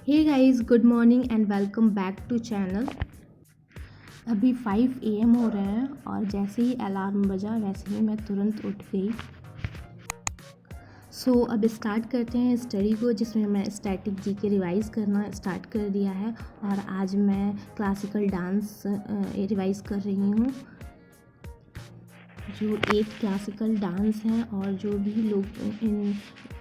Hey guys, good morning and welcome back to channel. अभी 5 AM हो रहे हैं और जैसे ही अलार्म बजा वैसे ही मैं तुरंत उठ गई। अब स्टार्ट करते हैं स्टडी को, जिसमें मैं स्टैटिक जीके रिवाइज़ करना स्टार्ट कर दिया है। और आज मैं क्लासिकल डांस रिवाइज़ कर रही हूँ। जो 8 क्लासिकल डांस हैं और जो भी लोग इन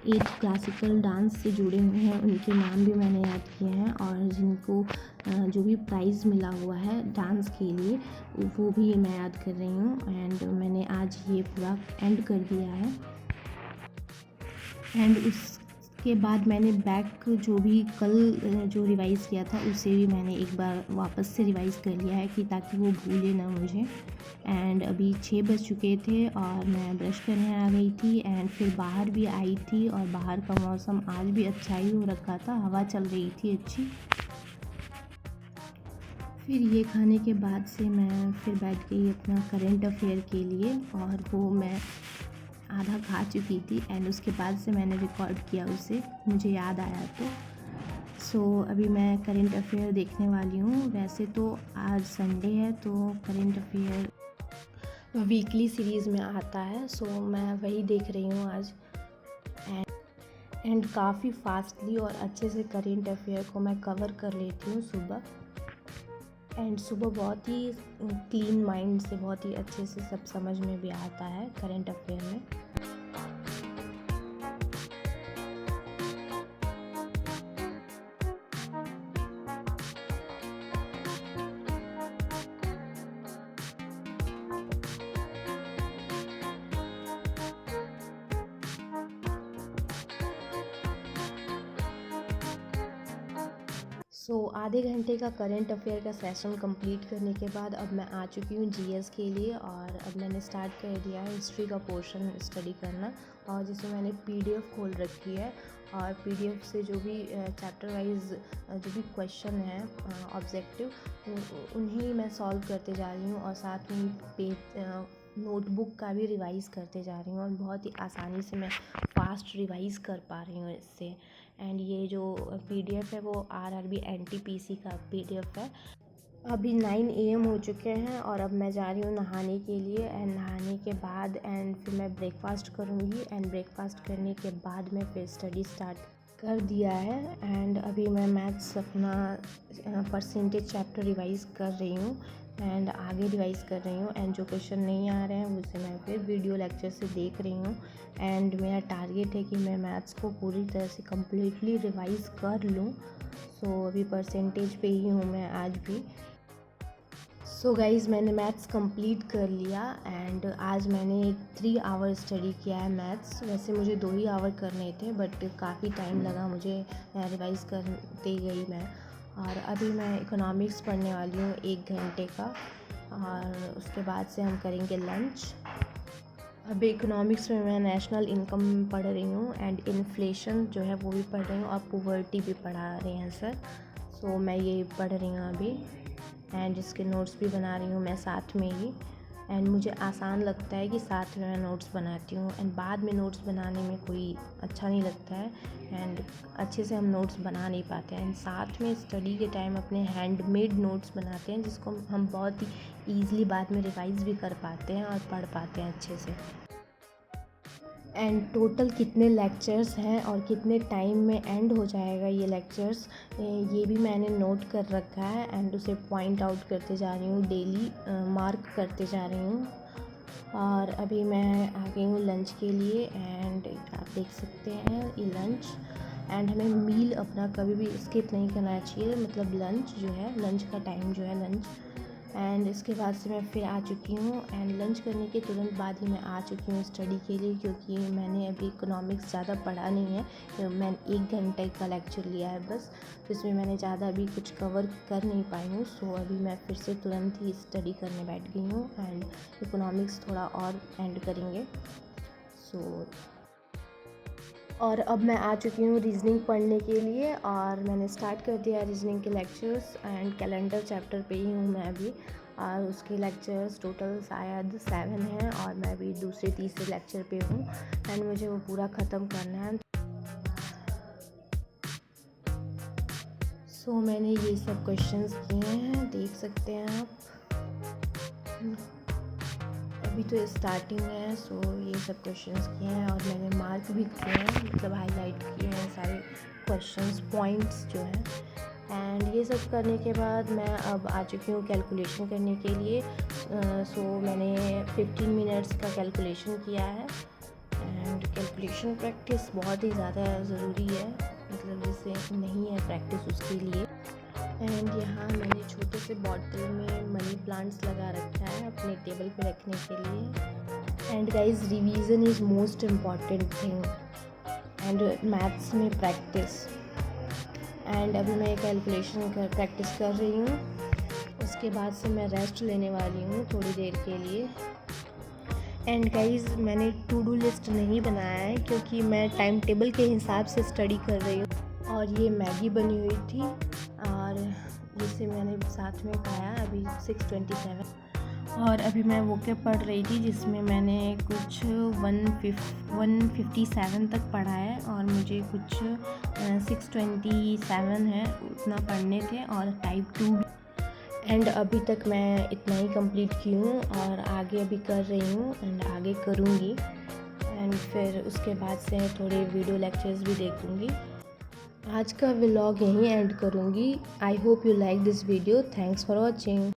8 क्लासिकल डांस से जुड़े हुए हैं उनके नाम भी मैंने याद किए हैं, और जिनको जो भी प्राइज़ मिला हुआ है डांस के लिए वो भी मैं याद कर रही हूँ। एंड मैंने आज ये पूरा एंड कर दिया है। एंड उसके बाद मैंने बैक जो भी कल जो रिवाइज़ किया था उसे भी मैंने एक बार वापस से रिवाइज़ कर लिया है कि ताकि वो भूले ना मुझे। एंड अभी 6 बज चुके थे और मैं ब्रश करने आ गई थी एंड फिर बाहर भी आई थी, और बाहर का मौसम आज भी अच्छा ही हो रखा था, हवा चल रही थी अच्छी। फिर ये खाने के बाद से मैं फिर बैठ गई अपना करंट अफेयर के लिए, और वो मैं आधा खा चुकी थी एंड उसके बाद से मैंने रिकॉर्ड किया उसे, मुझे याद आया तो। अभी मैं करंट अफेयर देखने वाली हूँ। वैसे तो आज संडे है तो करंट अफेयर वीकली सीरीज़ में आता है, मैं वही देख रही हूँ आज। एंड काफ़ी फास्टली और अच्छे से करंट अफेयर को मैं कवर कर लेती हूँ सुबह। एंड सुबह बहुत ही क्लीन माइंड से बहुत ही अच्छे से सब समझ में भी आता है करंट अफेयर में। आधे घंटे का करंट अफेयर का सेशन कंप्लीट करने के बाद अब मैं आ चुकी हूँ जीएस के लिए, और अब मैंने स्टार्ट कर दिया है हिस्ट्री का पोर्शन स्टडी करना, और जिसमें मैंने पीडीएफ खोल रखी है। और पीडीएफ से जो भी चैप्टर वाइज जो भी क्वेश्चन है ऑब्जेक्टिव उन्हें मैं सॉल्व करते जा रही हूँ, और साथ में नोटबुक का भी रिवाइज़ करते जा रही हूँ, और बहुत ही आसानी से मैं फास्ट रिवाइज़ कर पा रही हूँ इससे। एंड ये जो पीडीएफ है वो आरआरबी एनटीपीसी का पीडीएफ है। अभी 9 AM हो चुके हैं और अब मैं जा रही हूँ नहाने के लिए, एंड नहाने के बाद एंड फिर मैं ब्रेकफास्ट करूँगी, एंड ब्रेकफास्ट करने के बाद मैं फिर स्टडी स्टार्ट कर दिया है। एंड अभी मैं मैथ्स अपना परसेंटेज चैप्टर रिवाइज़ कर रही हूँ एंड आगे रिवाइज़ कर रही हूँ, एंड जो क्वेश्चन नहीं आ रहे हैं उसे मैं फिर वीडियो लेक्चर से देख रही हूँ। एंड मेरा टारगेट है कि मैं मैथ्स को पूरी तरह से कम्प्लीटली रिवाइज़ कर लूँ। अभी परसेंटेज पे ही हूँ मैं आज भी। गाइज़, मैंने मैथ्स कंप्लीट कर लिया एंड आज मैंने 3 आवर स्टडी किया है मैथ्स। वैसे मुझे 2 ही आवर करने थे बट काफ़ी टाइम लगा मुझे रिवाइज़ करते गई मैं। और अभी मैं इकोनॉमिक्स पढ़ने वाली हूँ 1 घंटे का, और उसके बाद से हम करेंगे लंच। अभी इकोनॉमिक्स में मैं नेशनल इनकम पढ़ रही हूँ एंड इन्फ्लेशन जो है वो भी पढ़ रही हूँ, और पॉवर्टी भी पढ़ा रहे हैं सर। मैं ये पढ़ रही हूँ अभी, एंड जिसके नोट्स भी बना रही हूँ मैं साथ में ही। एंड मुझे आसान लगता है कि साथ में मैं नोट्स बनाती हूँ, एंड बाद में नोट्स बनाने में कोई अच्छा नहीं लगता है, एंड अच्छे से हम नोट्स बना नहीं पाते हैं। एंड साथ में स्टडी के टाइम अपने हैंडमेड नोट्स बनाते हैं जिसको हम बहुत ही ईज़िली बाद में रिवाइज़ भी कर पाते हैं और पढ़ पाते हैं अच्छे से। एंड टोटल कितने लेक्चर्स हैं और कितने टाइम में एंड हो जाएगा ये लेक्चर्स, ये भी मैंने नोट कर रखा है, एंड उसे पॉइंट आउट करते जा रही हूँ, डेली मार्क करते जा रही हूँ। और अभी मैं आ गई हूँ लंच के लिए, एंड आप देख सकते हैं ये लंच। एंड हमें मील अपना कभी भी स्किप नहीं करना चाहिए, मतलब लंच जो है, लंच का टाइम जो है लंच। एंड इसके बाद से मैं फिर आ चुकी हूँ, एंड लंच करने के तुरंत बाद ही मैं आ चुकी हूँ स्टडी के लिए, क्योंकि मैंने अभी इकोनॉमिक्स ज़्यादा पढ़ा नहीं है। मैं 1 घंटे का लेक्चर लिया है बस, तो इसमें मैंने ज़्यादा अभी कुछ कवर कर नहीं पाई हूँ। अभी मैं फिर से तुरंत ही स्टडी करने बैठ गई हूँ, एंड इकोनॉमिक्स थोड़ा और एंड करेंगे। और अब मैं आ चुकी हूँ रीजनिंग पढ़ने के लिए, और मैंने स्टार्ट कर दिया रीजनिंग के लेक्चर्स, एंड कैलेंडर चैप्टर पे ही हूँ मैं अभी। और उसके लेक्चर्स टोटल शायद 7 हैं, और मैं अभी दूसरे तीसरे लेक्चर पे हूँ, एंड मुझे वो पूरा ख़त्म करना है। सो मैंने ये सब क्वेश्चंस किए हैं, देख सकते हैं आप। अभी तो स्टार्टिंग है, सो ये सब क्वेश्चंस किए हैं और मैंने मार्क भी किए हैं, मतलब हाईलाइट किए हैं सारे क्वेश्चंस पॉइंट्स जो हैं। एंड ये सब करने के बाद मैं अब आ चुकी हूँ कैलकुलेशन करने के लिए। सो मैंने 15 मिनट्स का कैलकुलेशन किया है। एंड कैलकुलेशन प्रैक्टिस बहुत ही ज़्यादा ज़रूरी है, मतलब जिससे नहीं है प्रैक्टिस उसके लिए। एंड यहाँ मैंने छोटे से बॉटल में मनी प्लांट्स लगा रखा है अपने टेबल पे रखने के लिए। And guys, revision is most important thing and maths में प्रैक्टिस। एंड अभी मैं कैलकुलेशन प्रैक्टिस कर रही हूँ, उसके बाद से मैं रेस्ट लेने वाली हूँ थोड़ी देर के लिए। एंड गाइस, मैंने टू डू लिस्ट नहीं बनाया है क्योंकि मैं टाइम टेबल के हिसाब से स्टडी कर रही हूँ। और ये मैगी बनी हुई थी और जिसे मैंने साथ में खाया अभी 6:27। और अभी मैं वो के पढ़ रही थी जिसमें मैंने कुछ 157 तक पढ़ा है और मुझे कुछ 627 है उतना पढ़ने थे और टाइप 2। एंड अभी तक मैं इतना ही कंप्लीट की हूँ और आगे अभी कर रही हूँ एंड आगे करूँगी। एंड फिर उसके बाद से थोड़े वीडियो लेक्चर्स भी देखूँगी। आज का व्लॉग यहीं एंड करूँगी। I hope you like this video. Thanks for watching.